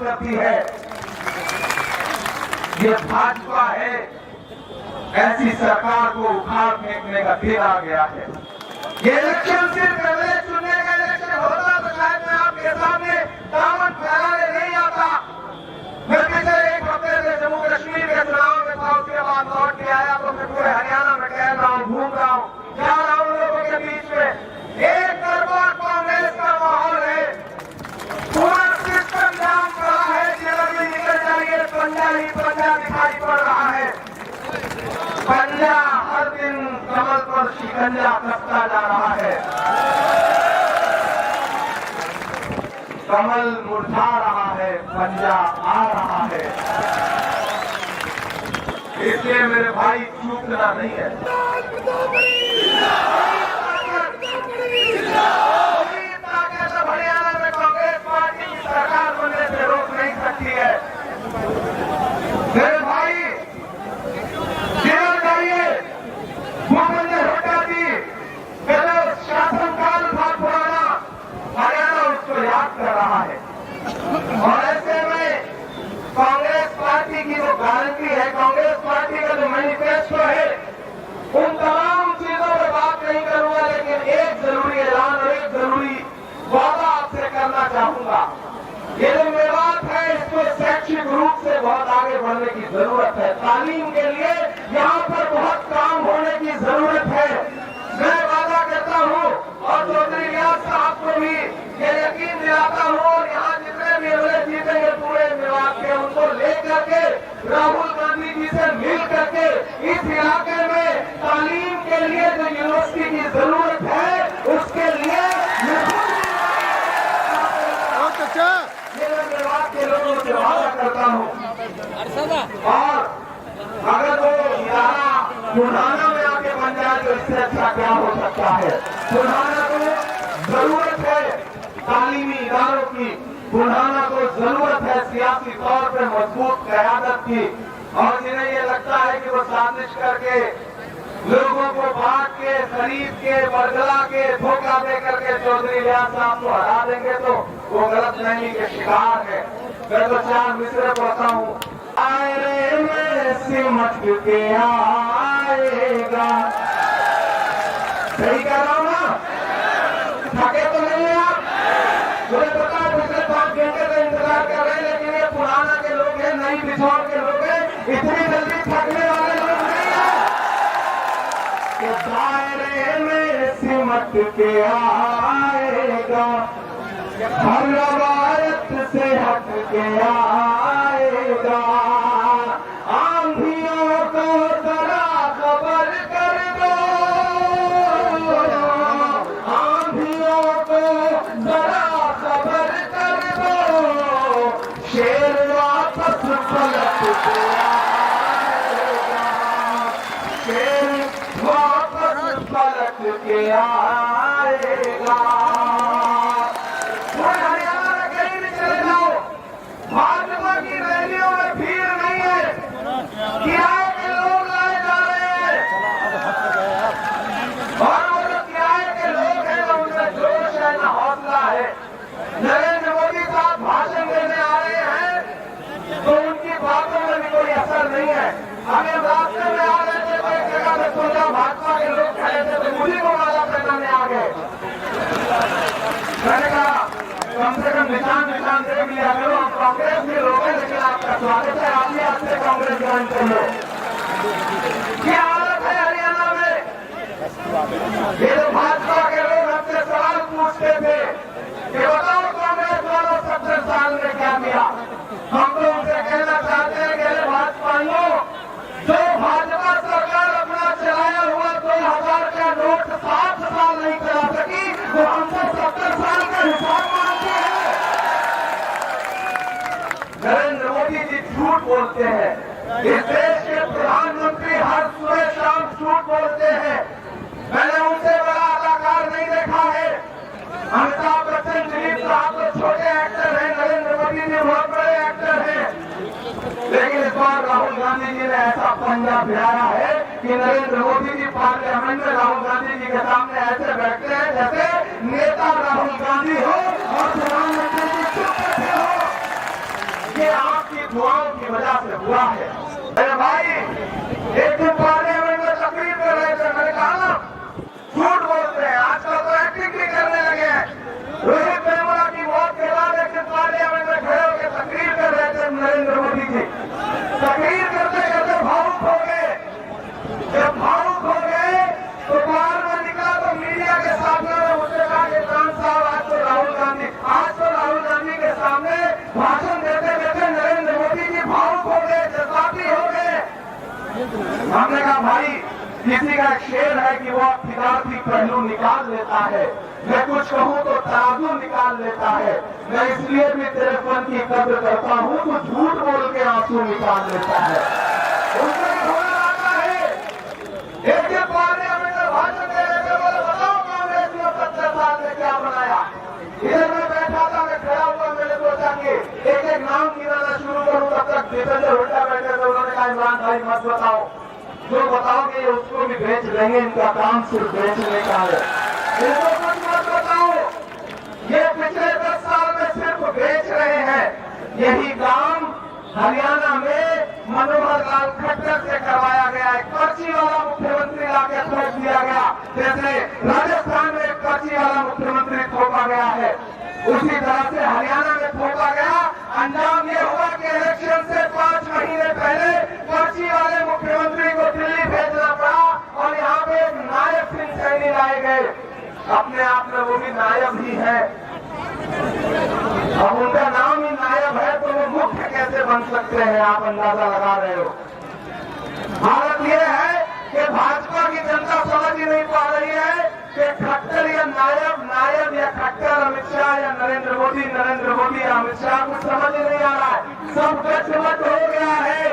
करती है। ये भाजपा है, ऐसी सरकार को उखाड़ फेंकने का दिन आ गया है। ये इलेक्शन सिर्फ एमएलए चुनने का इलेक्शन होता तो शायद मैं आपके सामने दामन फैलाने नहीं आता। मैं पिछले एक हफ्ते से जम्मू कश्मीर के चुनाव में था, उसके बाद लौट के आया तो मैं पूरे हरियाणा में टहल रहा हूँ, घूम रहा हूँ, जा रहा हूँ लोगों के बीच में। एक तरफा कांग्रेस का माहौल है, पूरा सिस्टम जाम पड़ा है कि अगर भी निकल जाएंगे पंजा ही पंजा दिखाई पड़ रहा है। पंजा हर दिन कमल पर शिकंजा कसता जा रहा है, कमल मुरझा रहा है, पंजा आ रहा है। इसलिए मेरे भाई चूकना नहीं है। हरियाणा में कांग्रेस पार्टी की सरकार बनने से रोक नहीं सकती है। मेरे भाई जाइए, भूपेंद्र हुड्डा जी पहले शासनकाल था पुराना, हरियाणा उसको याद कर रहा है। और ऐसे में कांग्रेस पार्टी की जो गारंटी है, कांग्रेस पार्टी का जो मैनिफेस्टो है, उन तमाम चीजों पर बात नहीं करूंगा, लेकिन एक जरूरी ऐलान और एक जरूरी वादा आपसे करना चाहूंगा। ये जो मेवात है, इसको शैक्षिक रूप से बहुत आगे बढ़ने की जरूरत है। तालीम के लिए यहाँ पर बहुत काम होने की जरूरत है। मैं वादा करता हूँ और चौधरी रियाज साहब को भी ये यकीन दिलाता हूँ, और यहाँ जितने भी एमएलए जीतेंगे पूरे मेवात के, उनको लेकर के राहुल गांधी जी से मिल करके इस इलाके में तालीम के लिए जो यूनिवर्सिटी की जरूरत है, उसके लिए के लोगों से वादा करता हूँ। और अगर वो इदारा बुढ़ाना में आके बन जाए तो इससे अच्छा क्या हो सकता है। बुढ़ाना को जरूरत है तालीमी इदारों की, बुढ़ाना को जरूरत है सियासी तौर पर मजबूत क़यादत की। और जिन्हें ये लगता है कि वो साजिश करके लोगों को बांट के, खरीद के, बरगला के, धोखा दे करके चौधरी रियाज साहब को हरा देंगे तो वो गलतफहमी के शिकार है। मैं तो चार मिसरे पढ़ता हूँ। आए में सिमट के आएगा, सही कह रहा हूँ ना? थके तो नहीं है आप? मुझे पता है पिछले 5 घंटे से इंतजार कर रहे हैं, लेकिन ये पुराना के लोग हैं, नई बिछौर के लोग हैं, इतनी जल्दी थकने वाले लोग नहीं है। दायरे में सिमट के आएगा, हर रवायत से हट के आएगा। आंधियों को जरा खबर कर दो, आंधियों को जरा खबर कर दो, शेर वापस पलट के आएगा, शेर पलट के आएगा। हरियाणा में कहीं भी चले जाओ, भाजपा की रैलियों में भीड़ नहीं है, किराए के लोग लाए जा रहे हैं। और वो जो किराए के लोग हैं ना, उनमें जोश है ना हौसला है। नरेंद्र मोदी साहब भाषण देने आ रहे हैं तो उनकी बातों में भी कोई असर नहीं है। हमें रास्ते में आ रहे थे तो एक जगह में सोचा भाजपा के लोग खड़े थे तो मुझे को माला पहनाने आ गए। मैंने कहा कम से कम निशान देख लिया करो, हम कांग्रेस के लोग हैं, लेकिन आपका स्वागत है, आप ही आपसे कांग्रेस ज्वाइन कर लो। क्या हालत है हरियाणा में? ये जो भाजपा के लोग हमसे सवाल पूछते थे कि बताओ कांग्रेस वालों 70 साल में क्या किया, हम तो उनसे कहना चाहते हैं कि भाजपाइयों, जो भाजपा सरकार अपना चलाया हुआ 2000 का नोट 7 साल नहीं चला सकी, वो हमसे 70 साल का हिसाब मांगते हैं। नरेंद्र मोदी जी झूठ बोलते हैं, इस देश के प्रधानमंत्री हर सुबह शाम झूठ बोलते हैं। मैंने उनसे बड़ा अदाकार नहीं देखा है। अमिताभ बच्चन, दिलीप साहब तो छोटे एक्टर हैं, नरेंद्र मोदी जी बहुत बड़े एक्टर हैं। लेकिन इस बार राहुल गांधी जी ने ऐसा पंजा भिड़ाया है कि नरेंद्र मोदी जी पार्लियामेंट में राहुल गांधी जी के सामने ऐसे बैठते हैं जैसे नेता राहुल गांधी हो और प्रधानमंत्री जी चुप बैठे हो। वजह से हुआ है। अरे भाई, एक दिन पार्लियामेंट में तकरीर कर रहे थे, मैंने कहा ना झूठ बोलते हैं, आजकल तो एक्टिंग भी करने लगे हैं। रोहित वेमुला की मौत के बाद एक दिन पार्लियामेंट में खड़े होकर तकरीर कर रहे थे नरेंद्र मोदी जी। तकरीर करते करते भावुक हो गए। जब भावुक हो गए तो बाहर में निकला तो मीडिया के सामने मुझसे कहा कि इमरान साहब आज तो राहुल गांधी के सामने भाषण देते देते नरेंद्र मोदी जी भावुक हो गए, जज्बाती हो गए। हमने कहा भाई, किसी का शेर है कि वो फिदारती पहलू निकाल लेता है, मैं कुछ कहूं तो तराजू निकाल लेता है। मैं इसलिए भी तेरे फन की कद्र करता हूं, तो झूठ बोल के आंसू निकाल लेता है। उसमें थोड़ा आता है। एक दिन पार्लियामेंट में भाषण दे रहे थे, बोले बताओ कांग्रेस ने 70 साल में क्या बनाया। इधर मैं बैठा था, मैं खड़ा हुआ, मैंने सोचा कि एक एक नाम गिनाना शुरू करूं, तब तक दीपेंद्र हुड्डा बैठे थे। उन्होंने कहा इमरान भाई मत बताओ, जो बताओगे उसको भी बेच लेंगे, इनका काम सिर्फ बेचने का है, इनको कुछ मत बताओ। ये पिछले 10 साल में सिर्फ बेच रहे हैं। यही काम हरियाणा में मनोहर लाल खट्टर से करवाया गया है। पर्ची वाला मुख्यमंत्री लाके थोप दिया गया, जैसे राजस्थान में पर्ची वाला मुख्यमंत्री थोपा गया है, उसी तरह से हरियाणा में थोपा गया। अंजाम ये हुआ कि इलेक्शन से 5 महीने पहले पर्ची वाले मुख्यमंत्री को दिल्ली भेजना पड़ा और यहाँ पे नायब सिंह सैनी लाए गए। अपने आप में वो भी नायब ही है। अब उनका नाम ही नायब है तो वो मुख्य कैसे बन सकते हैं, आप अंदाजा लगा रहे हो। हालत यह है कि भाजपा की जनता समझ ही नहीं पा रही है कि खट्टर या नायब या खट्टर अमित शाह या नरेंद्र मोदी या अमित शाह, कुछ समझ ही नहीं आ रहा है। सब गठबंधन हो गया है।